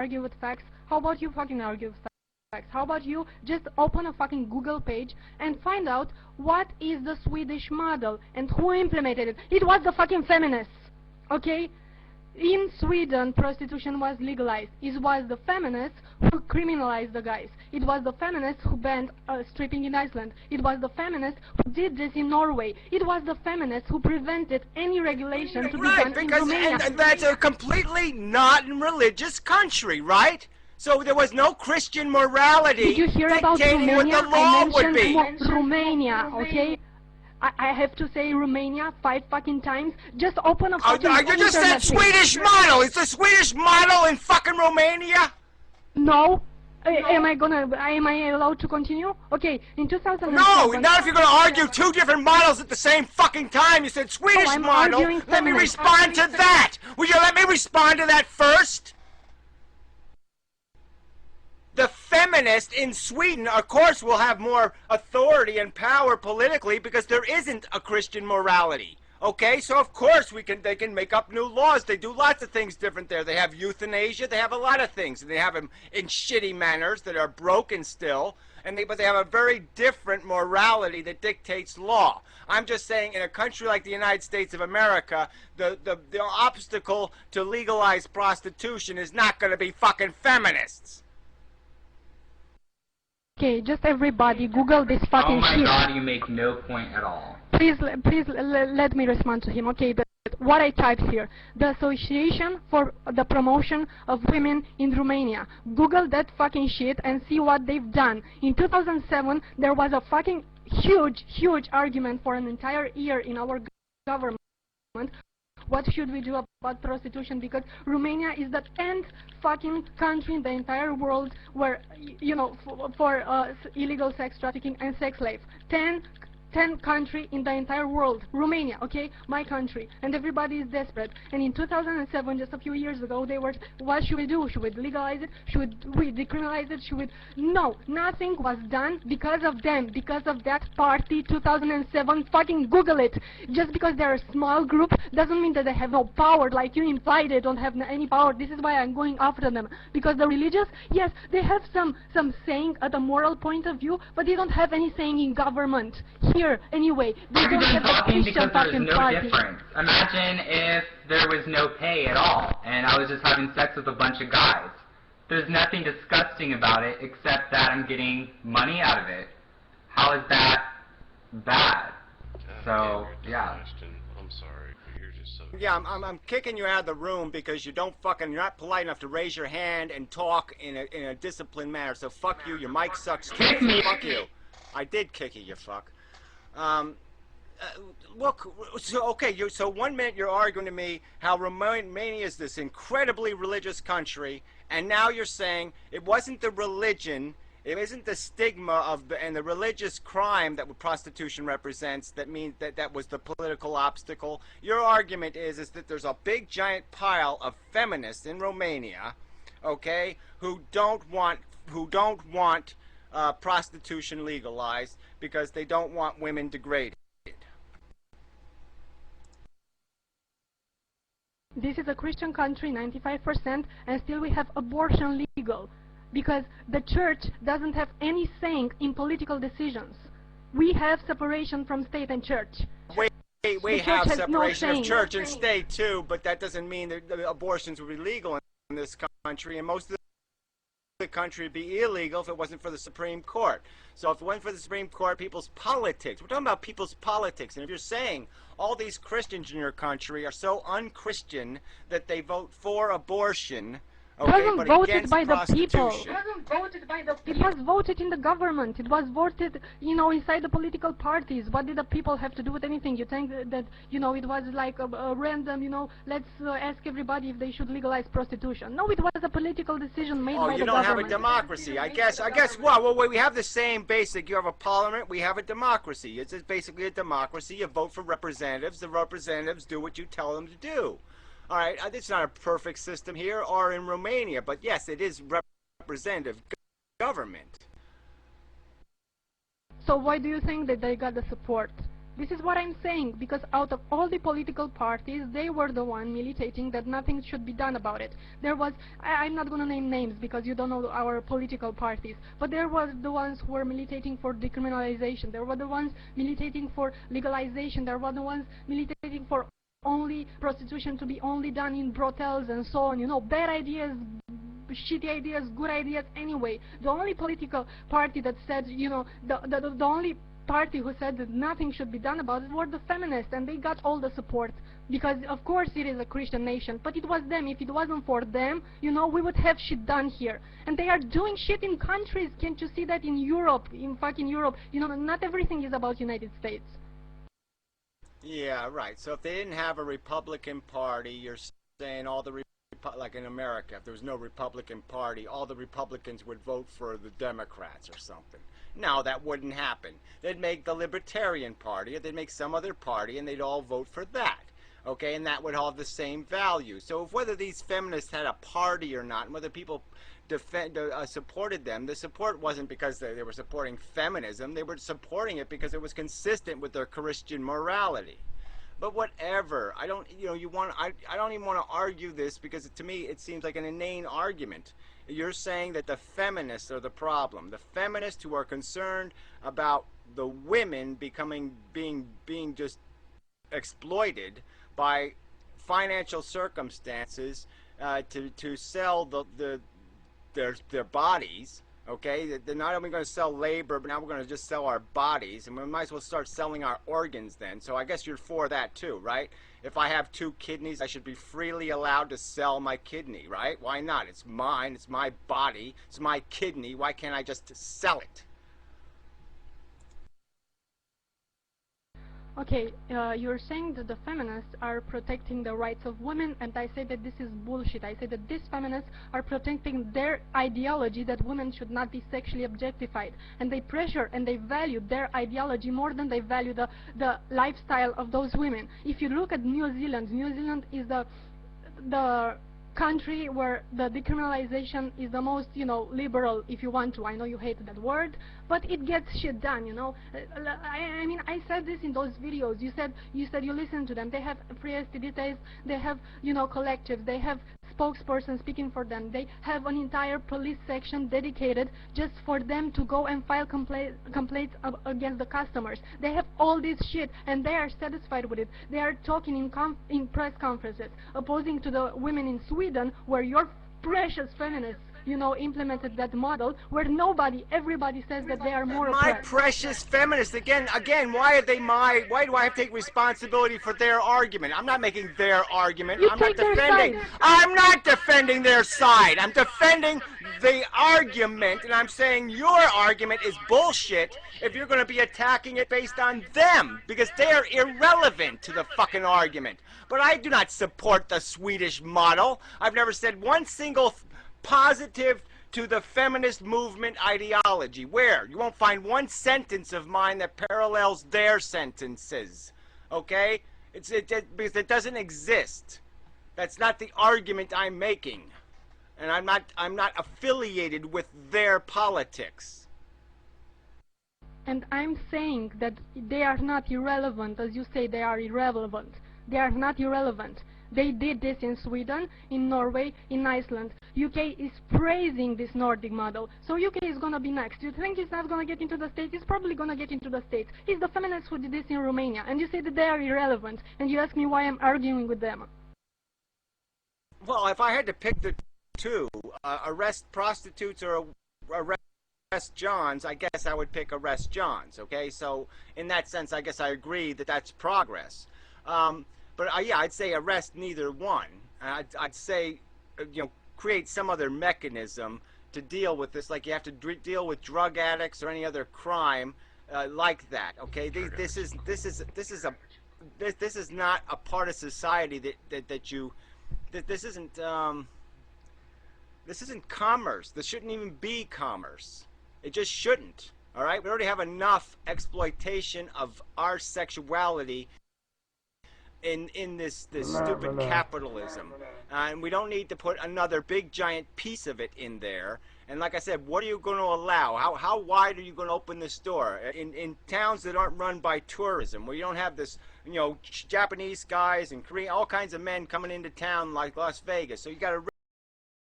argue with facts? How about you fucking argue with facts? How about you just open a fucking Google page and find out what is the Swedish model and who implemented it? It was the fucking feminists, okay? In Sweden, prostitution was legalized. It was the feminists who criminalized the guys. It was the feminists who banned stripping in Iceland. It was the feminists who did this in Norway. It was the feminists who prevented any regulation to be done in Romania. And that's a completely non-religious country, right? So there was no Christian morality did you hear about dictating Romania? what the law would be. Romania, okay? I have to say Romania 5 fucking times. Just open a fucking you just said Swedish model. Is the Swedish model in fucking Romania? No. Am I allowed to continue? Okay, in 2007... No, not if you're going to argue two different models at the same fucking time. You said Swedish model. Let me respond to that. Will you let me respond to that first? The feminist in Sweden, of course, will have more authority and power politically because there isn't a Christian morality. Okay, so of course they can make up new laws. They do lots of things different there. They have euthanasia. They have a lot of things, and they have them in shitty manners that are broken still. But they have a very different morality that dictates law. I'm just saying, in a country like the United States of America, the obstacle to legalize prostitution is not going to be fucking feminists. Okay, just everybody Google this fucking shit. Oh my god, you make no point at all. Please let me respond to him. Okay, but what I typed here, the Association for the Promotion of Women in Romania. Google that fucking shit and see what they've done. In 2007, there was a fucking huge argument for an entire year in our government. What should we do about prostitution? Because Romania is the 10th fucking country in the entire world where, you know, for illegal sex trafficking and sex slaves. 10 country in the entire world, Romania, okay, my country, and everybody is desperate. And in 2007, just a few years ago, they were, what should we do? Should we legalize it? Should we decriminalize it? Should we? No, nothing was done because of them, because of that party, 2007. Fucking Google it. Just because they're a small group doesn't mean that they have no power. Like you implied, they don't have any power. This is why I'm going after them, because the religious, yes, they have some saying at a moral point of view, but they don't have any saying in government. Here, anyway, they don't have a Christian fucking party. Difference. Imagine if there was no pay at all, and I was just having sex with a bunch of guys. There's nothing disgusting about it, except that I'm getting money out of it. How is that bad? So, yeah. I'm sorry, but you're just so... Yeah, I'm kicking you out of the room because you're not polite enough to raise your hand and talk in a disciplined manner. So fuck you, your mic sucks too. Kick me. Fuck you. I did kick you, you fuck. Look, so 1 minute you're arguing to me how Romania is this incredibly religious country, and now you're saying it wasn't the religion, it isn't the stigma and the religious crime that prostitution represents that means that was the political obstacle. Your argument is that there's a big giant pile of feminists in Romania, okay, who don't want prostitution legalized because they don't want women degraded. This is a Christian country, 95%, and still we have abortion legal because the church doesn't have any saying in political decisions. We have separation from state and church. We have separation of church and state too, but that doesn't mean that abortions would be legal in this country, and most of the country would be illegal if it wasn't for the Supreme Court. So if it wasn't for the Supreme Court, people's politics, we're talking about people's politics, and if you're saying all these Christians in your country are so un-Christian that they vote for abortion, okay, but against prostitution. It wasn't voted by the people. It was voted in the government. It was voted, you know, inside the political parties. What did the people have to do with anything? You think that you know, it was like a random, you know, let's ask everybody if they should legalize prostitution. No, it was a political decision made by the government. Oh, you don't have a democracy. I guess what? Well, we have the same basic. You have a parliament. We have a democracy. It's basically a democracy. You vote for representatives. The representatives do what you tell them to do. All right, it's not a perfect system here or in Romania, but yes, it is representative government. So why do you think that they got the support? This is what I'm saying, because out of all the political parties, they were the one militating that nothing should be done about it. There was, I'm not going to name names because you don't know our political parties, but there was the ones who were militating for decriminalization. There were the ones militating for legalization. There were the ones militating for only prostitution to be only done in brothels and so on. You know, bad ideas, shitty ideas, good ideas anyway. The only political party that said, you know, the only party who said that nothing should be done about it were the feminists, and they got all the support because of course it is a Christian nation, but it was them. If it wasn't for them, you know, we would have shit done here. And they are doing shit in countries. Can't you see that in Europe, in fucking Europe? You know, not everything is about United States. Yeah, right. So if they didn't have a Republican Party, you're saying all the like in America, if there was no Republican Party, all the Republicans would vote for the Democrats or something. No, that wouldn't happen. They'd make the Libertarian Party, or they'd make some other party, and they'd all vote for that. Okay, and that would have the same value. So if whether these feminists had a party or not, and whether people supported them, the support wasn't because they were supporting feminism. They were supporting it because it was consistent with their Christian morality. But whatever, I don't, you know, I don't even want to argue this because to me it seems like an inane argument. You're saying that the feminists are the problem. The feminists who are concerned about the women being just exploited by financial circumstances to sell their bodies. Okay, they're not only going to sell labor, but now we're going to just sell our bodies, and we might as well start selling our organs then. So I guess you're for that too, right? If I have 2 kidneys, I should be freely allowed to sell my kidney, right? Why not? It's mine, it's my body, it's my kidney. Why can't I just sell it? Okay, you're saying that the feminists are protecting the rights of women, and I say that this is bullshit. I say that these feminists are protecting their ideology that women should not be sexually objectified, and they pressure and they value their ideology more than they value the lifestyle of those women. If you look at New Zealand, New Zealand is the country where the decriminalization is the most, you know, liberal, if you want to. I know you hate that word, but it gets shit done, you know. I mean, I said this in those videos. You said you listen to them. They have free STDs, they have, you know, collectives, they have spokesperson speaking for them. They have an entire police section dedicated just for them to go and file complaints against the customers. They have all this shit, and they are satisfied with it. They are talking in press conferences, opposing to the women in Sweden, where your precious feminists, you know, implemented that model where everybody says that they are more my oppressed. precious feminists, again, why do I have to take responsibility for their argument? I'm not making their argument. You I'm not take their defending. side. I'm not defending their side. I'm defending the argument, and I'm saying your argument is bullshit if you're going to be attacking it based on them, because they are irrelevant to the fucking argument. But I do not support the Swedish model. I've never said one single positive to the feminist movement ideology. Where? You won't find one sentence of mine that parallels their sentences. Okay? Because it doesn't exist. That's not the argument I'm making. And I'm not affiliated with their politics. And I'm saying that they are not irrelevant, as you say they are irrelevant. They are not irrelevant. They did this in Sweden, in Norway, in Iceland. UK is praising this Nordic model. So UK is going to be next. You think it's not going to get into the States? It's probably going to get into the States. It's the feminists who did this in Romania. And you say that they are irrelevant. And you ask me why I'm arguing with them. Well, if I had to pick the two, arrest prostitutes or arrest Johns, I guess I would pick arrest Johns, okay? So in that sense, I guess I agree that that's progress. But yeah, I'd say arrest neither one. I'd say, you know, create some other mechanism to deal with this, like you have to deal with drug addicts or any other crime like that. Okay, this is not a part of society this isn't commerce. This shouldn't even be commerce. It just shouldn't. All right, we already have enough exploitation of our sexuality in this stupid capitalism, and we don't need to put another big giant piece of it in there. And like I said, what are you going to allow? How wide are you going to open this door in towns that aren't run by tourism, where you don't have this, you know, Japanese guys and Korean, all kinds of men coming into town like Las Vegas? So you got to